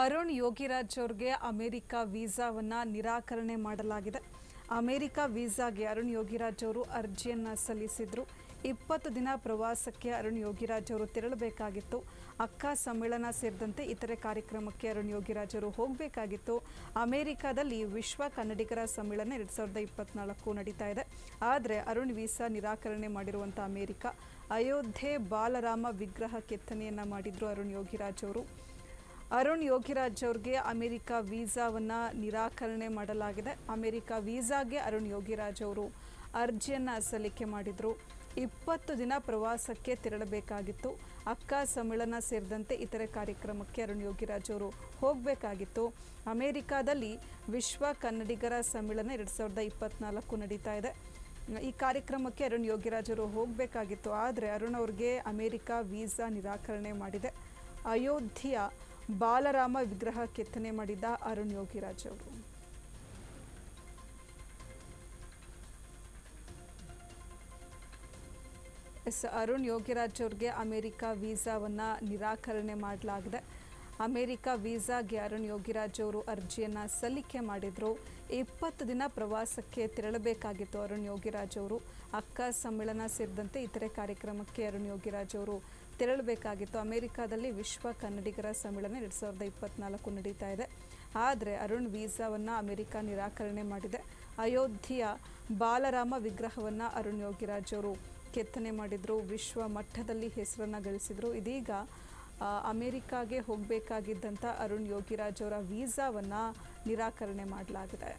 ಅರುಣ್ ಯೋಗಿರಾಜ್ ಅವರಿಗೆ ಅಮೆರಿಕ ವೀಸಾವನ್ನು ನಿರಾಕರಣೆ ಮಾಡಲಾಗಿದೆ. ಅಮೆರಿಕ ವೀಸಾಗೆ ಅರುಣ್ ಯೋಗಿರಾಜ್ ಅವರು ಅರ್ಜಿಯನ್ನು ಸಲ್ಲಿಸಿದ್ರು. 20 ದಿನ ಪ್ರವಾಸಕ್ಕೆ ಅರುಣ್ ಯೋಗಿರಾಜ್ ಅವರು ತೆರಳಬೇಕಾಗಿತ್ತು. ಅಕ್ಕ ಸಮ್ಮೇಳನ ಸೇರಿದಂತೆ ಇತರೆ ಕಾರ್ಯಕ್ರಮಕ್ಕೆ ಅರುಣ್ ಯೋಗಿರಾಜ್ ಅವರು ಹೋಗಬೇಕಾಗಿತ್ತು. ಅಮೆರಿಕದಲ್ಲಿ ವಿಶ್ವ ಕನ್ನಡಿಗರ ಸಮ್ಮೇಳನ 2024 ನಡೀತಾ ಇದೆ. ಆದರೆ ಅರುಣ್ ವೀಸಾ ನಿರಾಕರಣೆ ಮಾಡಿರುವಂಥ ಅಮೆರಿಕ ಅಯೋಧ್ಯೆ ಬಾಲರಾಮ ವಿಗ್ರಹ ಕೆತ್ತನೆಯನ್ನು ಮಾಡಿದ್ರು ಅರುಣ್ ಯೋಗಿರಾಜ್ ಅವರು. ಅರುಣ್ ಯೋಗಿರಾಜ್ ಅವರಿಗೆ ಅಮೆರಿಕ ವೀಸಾವನ್ನು ನಿರಾಕರಣೆ ಮಾಡಲಾಗಿದೆ. ಅಮೆರಿಕ ವೀಸಾಗೆ ಅರುಣ್ ಯೋಗಿರಾಜ್ ಅವರು ಅರ್ಜಿಯನ್ನು ಸಲ್ಲಿಕೆ ಮಾಡಿದರು. 20 ದಿನ ಪ್ರವಾಸಕ್ಕೆ ತೆರಳಬೇಕಾಗಿತ್ತು. ಅಕ್ಕ ಸಮ್ಮೇಳನ ಸೇರಿದಂತೆ ಇತರೆ ಕಾರ್ಯಕ್ರಮಕ್ಕೆ ಅರುಣ್ ಯೋಗಿರಾಜ್ ಅವರು ಹೋಗಬೇಕಾಗಿತ್ತು. ಅಮೆರಿಕಾದಲ್ಲಿ ವಿಶ್ವ ಕನ್ನಡಿಗರ ಸಮ್ಮೇಳನ 2024 ನಡೀತಾ ಇದೆ. ಈ ಕಾರ್ಯಕ್ರಮಕ್ಕೆ ಅರುಣ್ ಯೋಗಿರಾಜ್ ಅವರು ಹೋಗಬೇಕಾಗಿತ್ತು. ಆದರೆ ಅರುಣ್ ಅವ್ರಿಗೆ ಅಮೆರಿಕ ವೀಸಾ ನಿರಾಕರಣೆ ಮಾಡಿದೆ. ಅಯೋಧ್ಯೆಯ ಬಾಲರಾಮ ವಿಗ್ರಹ ಕೆತ್ತನೆ ಮಾಡಿದ್ದ ಅರುಣ್ ಯೋಗಿರಾಜ್ ಅವರು. ಅರುಣ್ ಯೋಗಿರಾಜ್ ಅವ್ರಿಗೆ ಅಮೆರಿಕ ವೀಸಾವನ್ನು ನಿರಾಕರಣೆ ಮಾಡಲಾಗಿದೆ. ಅಮೆರಿಕ ವೀಸಾಗೆ ಅರುಣ್ ಯೋಗಿರಾಜ್ ಅವರು ಅರ್ಜಿಯನ್ನು ಸಲ್ಲಿಕೆ ಮಾಡಿದರು. 20 ದಿನ ಪ್ರವಾಸಕ್ಕೆ ತೆರಳಬೇಕಾಗಿತ್ತು ಅರುಣ್ ಯೋಗಿರಾಜ್ ಅವರು. ಅಕ್ಕ ಸಮ್ಮೇಳನ ಸೇರಿದಂತೆ ಇತರೆ ಕಾರ್ಯಕ್ರಮಕ್ಕೆ ಅರುಣ್ ಯೋಗಿರಾಜ್ ಅವರು ತೆರಳಬೇಕಾಗಿತ್ತು. ಅಮೆರಿಕಾದಲ್ಲಿ ವಿಶ್ವ ಕನ್ನಡಿಗರ ಸಮ್ಮೇಳನ 2024 ನಡೀತಾ ಇದೆ. ಆದರೆ ಅರುಣ್ ವೀಸಾವನ್ನು ಅಮೆರಿಕ ನಿರಾಕರಣೆ ಮಾಡಿದೆ. ಅಯೋಧ್ಯೆಯ ಬಾಲರಾಮ ವಿಗ್ರಹವನ್ನು ಅರುಣ್ ಯೋಗಿರಾಜ್ ಅವರು ಕೆತ್ತನೆ ಮಾಡಿದರು. ವಿಶ್ವ ಮಟ್ಟದಲ್ಲಿ ಹೆಸರನ್ನು ಗಳಿಸಿದರು. ಇದೀಗ ಅಮೆರಿಕಾಗೆ ಹೋಗಬೇಕಾಗಿದ್ದಂಥ ಅರುಣ್ ಯೋಗಿರಾಜ್ ಅವರ ವೀಸಾವನ್ನು ನಿರಾಕರಣೆ ಮಾಡಲಾಗಿದೆ.